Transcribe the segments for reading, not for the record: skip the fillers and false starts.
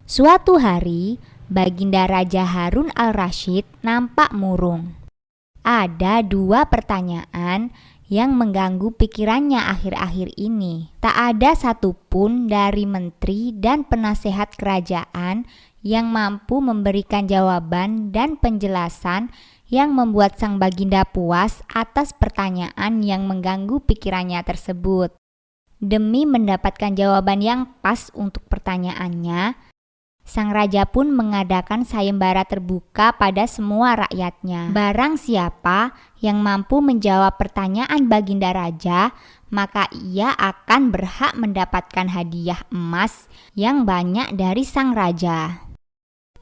Suatu hari, Baginda Raja Harun al-Rasyid nampak murung. Ada dua pertanyaan yang mengganggu pikirannya akhir-akhir ini. Tak ada satupun dari menteri dan penasehat kerajaan yang mampu memberikan jawaban dan penjelasan yang membuat sang Baginda puas atas pertanyaan yang mengganggu pikirannya tersebut. Demi mendapatkan jawaban yang pas untuk pertanyaannya, sang raja pun mengadakan sayembara terbuka pada semua rakyatnya. Barang siapa yang mampu menjawab pertanyaan Baginda Raja, maka ia akan berhak mendapatkan hadiah emas yang banyak dari sang raja.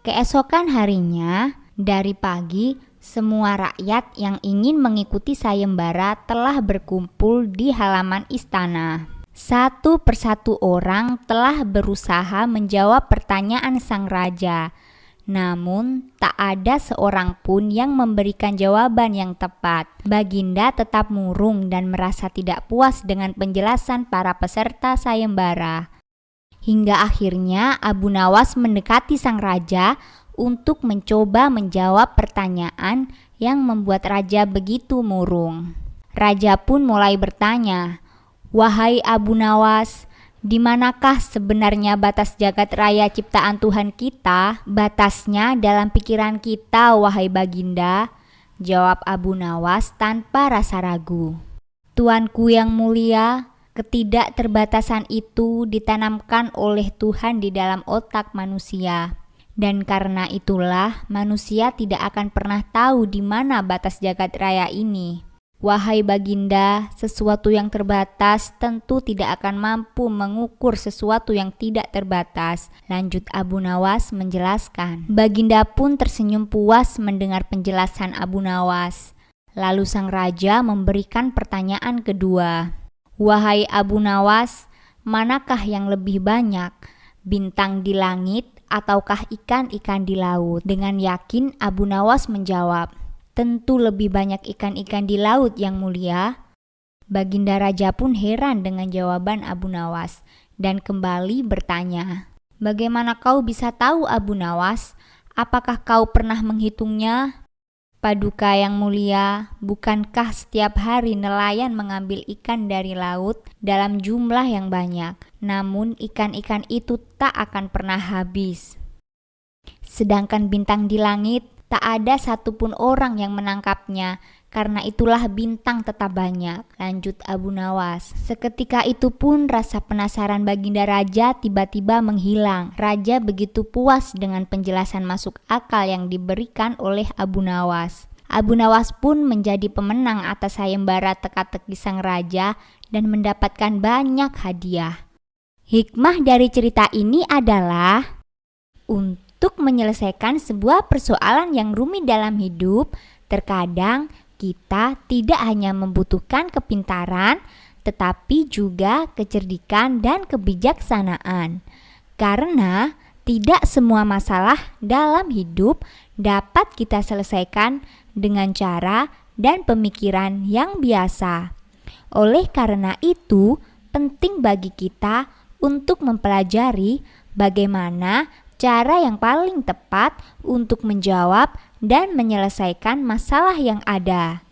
Keesokan harinya, dari pagi, semua rakyat yang ingin mengikuti sayembara telah berkumpul di halaman istana. Satu persatu orang telah berusaha menjawab pertanyaan sang raja, namun tak ada seorang pun yang memberikan jawaban yang tepat. Baginda tetap murung dan merasa tidak puas dengan penjelasan para peserta sayembara. Hingga akhirnya Abu Nawas mendekati sang raja untuk mencoba menjawab pertanyaan yang membuat raja begitu murung. Raja pun mulai bertanya, "Wahai Abu Nawas, di manakah sebenarnya batas jagat raya ciptaan Tuhan kita?" "Batasnya dalam pikiran kita, wahai Baginda," jawab Abu Nawas tanpa rasa ragu. "Tuanku yang mulia, ketidakterbatasan itu ditanamkan oleh Tuhan di dalam otak manusia. Dan karena itulah manusia tidak akan pernah tahu di mana batas jagat raya ini. Wahai Baginda, sesuatu yang terbatas tentu tidak akan mampu mengukur sesuatu yang tidak terbatas," lanjut Abu Nawas menjelaskan. Baginda pun tersenyum puas mendengar penjelasan Abu Nawas. Lalu sang raja memberikan pertanyaan kedua. "Wahai Abu Nawas, manakah yang lebih banyak, bintang di langit ataukah ikan-ikan di laut?" Dengan yakin Abu Nawas menjawab, "Tentu lebih banyak ikan-ikan di laut yang mulia." Baginda Raja pun heran dengan jawaban Abu Nawas dan kembali bertanya, "Bagaimana kau bisa tahu Abu Nawas? Apakah kau pernah menghitungnya?" "Paduka yang mulia, bukankah setiap hari nelayan mengambil ikan dari laut dalam jumlah yang banyak, namun ikan-ikan itu tak akan pernah habis. Sedangkan bintang di langit, tak ada satupun orang yang menangkapnya, karena itulah bintang tetap banyak," lanjut Abu Nawas. Seketika itu pun rasa penasaran Baginda Raja tiba-tiba menghilang. Raja begitu puas dengan penjelasan masuk akal yang diberikan oleh Abu Nawas. Abu Nawas pun menjadi pemenang atas sayembara teka-teki sang raja dan mendapatkan banyak hadiah. Hikmah dari cerita ini adalah untuk menyelesaikan sebuah persoalan yang rumit dalam hidup, terkadang kita tidak hanya membutuhkan kepintaran, tetapi juga kecerdikan dan kebijaksanaan. Karena tidak semua masalah dalam hidup dapat kita selesaikan dengan cara dan pemikiran yang biasa. Oleh karena itu, penting bagi kita untuk mempelajari bagaimana cara yang paling tepat untuk menjawab dan menyelesaikan masalah yang ada.